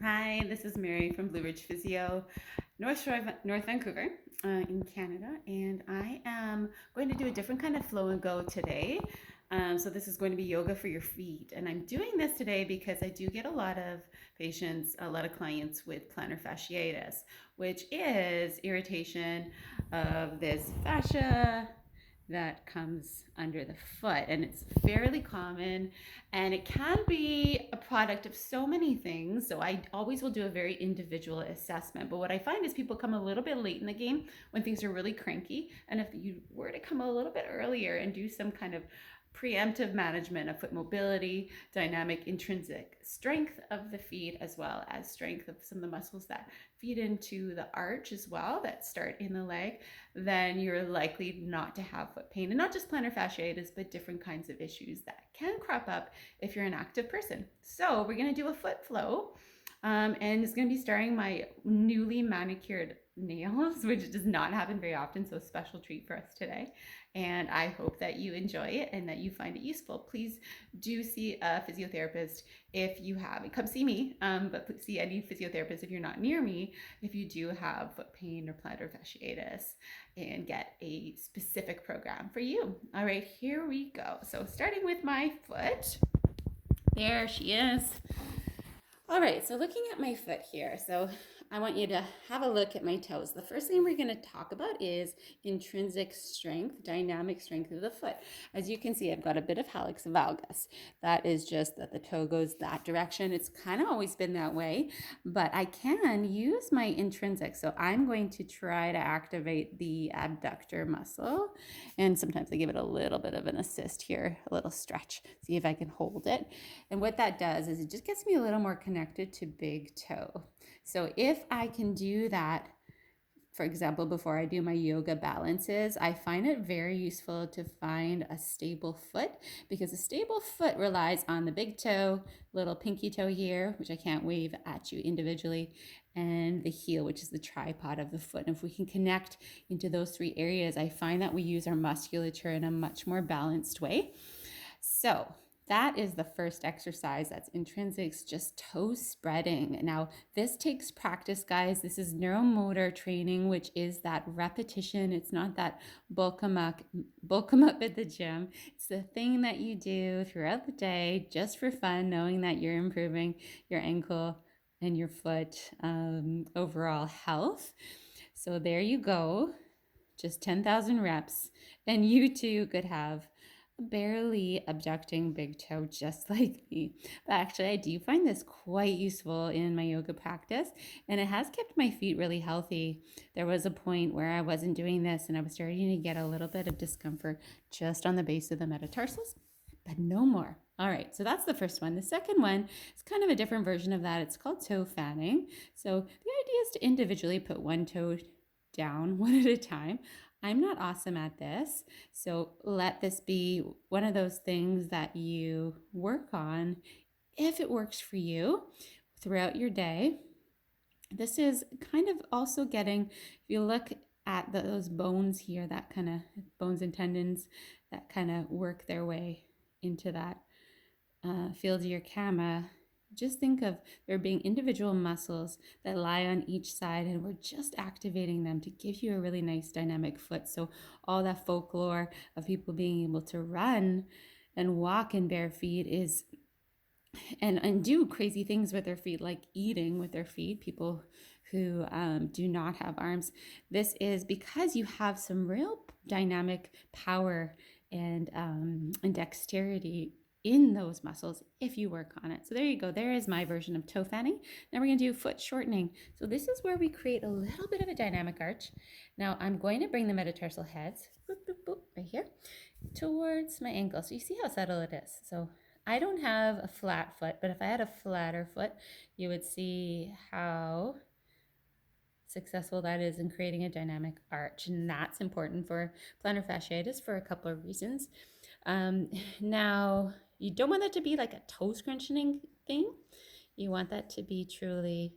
Hi, this is Mary from Blue Ridge Physio, North Vancouver, in Canada, and I am going to do a different kind of flow and go today. So this is going to be yoga for your feet, and I'm doing this today because I do get a lot of patients, a lot of clients with plantar fasciitis, which is irritation of this fascia that comes under the foot, and it's fairly common, and it can be a product of so many things. So I always will do a very individual assessment, but what I find is people come a little bit late in the game when things are really cranky, and if you were to come a little bit earlier and do some kind of preemptive management of foot mobility, dynamic intrinsic strength of the feet, as well as strength of some of the muscles that feed into the arch as well, that start in the leg, then you're likely not to have foot pain. And not just plantar fasciitis, but different kinds of issues that can crop up if you're an active person. So we're going to do a foot flow. And it's going to be starting my newly manicured nails, which does not happen very often. So a special treat for us today. And I hope that you enjoy it and that you find it useful. Please do see a physiotherapist if you have it. Come see me, but please see any physiotherapist if you're not near me, if you do have foot pain or plantar fasciitis, and get a specific program for you. All right, here we go. So starting with my foot. There she is. All right, so looking at my foot here, so I want you to have a look at my toes. The first thing we're going to talk about is intrinsic strength, dynamic strength of the foot. As you can see, I've got a bit of hallux valgus. That is just that the toe goes that direction. It's kind of always been that way, but I can use my intrinsic. So I'm going to try to activate the abductor muscle, and sometimes I give it a little bit of an assist here, a little stretch, see if I can hold it. And what that does is it just gets me a little more connected to big toe. So if I can do that, for example, before I do my yoga balances, I find it very useful to find a stable foot, because a stable foot relies on the big toe, little pinky toe here, which I can't wave at you individually, and the heel, which is the tripod of the foot. And if we can connect into those three areas, I find that we use our musculature in a much more balanced way. So that is the first exercise. That's intrinsics, just toe spreading. Now, this takes practice, guys. This is neuromotor training, which is that repetition. It's not that bulk 'em up at the gym. It's the thing that you do throughout the day just for fun, knowing that you're improving your ankle and your foot overall health. So there you go. Just 10,000 reps, and you too could have barely abducting big toe just like me. But actually, I do find this quite useful in my yoga practice, and it has kept my feet really healthy. There was a point where I wasn't doing this and I was starting to get a little bit of discomfort just on the base of the metatarsals, but no more. All right, so that's the first one. The second one is kind of a different version of that. It's called toe fanning. So the idea is to individually put one toe down one at a time. I'm not awesome at this, so let this be one of those things that you work on if it works for you throughout your day. This is kind of also getting, if you look at those bones here, that kind of bones and tendons that kind of work their way into that field of your camera. Just think of there being individual muscles that lie on each side, and we're just activating them to give you a really nice dynamic foot. So all that folklore of people being able to run and walk in bare feet is and do crazy things with their feet, like eating with their feet, people who do not have arms. This is because you have some real dynamic power and dexterity in those muscles if you work on it. So there you go. There is my version of toe fanning. Now we're going to do foot shortening. So this is where we create a little bit of a dynamic arch. Now I'm going to bring the metatarsal heads, boop, boop, boop, right here, towards my ankle. So you see how subtle it is. So I don't have a flat foot, but if I had a flatter foot, you would see how successful that is in creating a dynamic arch. And that's important for plantar fasciitis for a couple of reasons. Now, you don't want that to be like a toe scrunching thing. You want that to be truly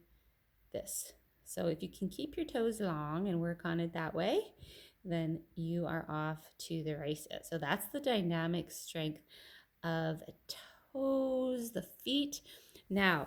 this. So if you can keep your toes long and work on it that way, then you are off to the races. So that's the dynamic strength of the toes, the feet. Now,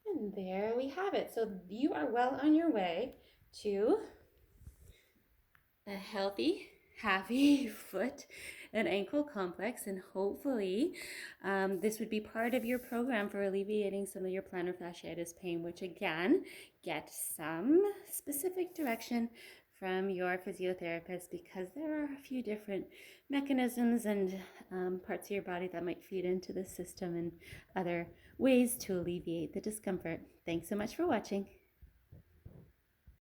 And there we have it. So you are well on your way to a healthy, happy foot and ankle complex, and hopefully this would be part of your program for alleviating some of your plantar fasciitis pain, which again, get some specific direction from your physiotherapist, because there are a few different mechanisms and parts of your body that might feed into the system and other ways to alleviate the discomfort. Thanks so much for watching.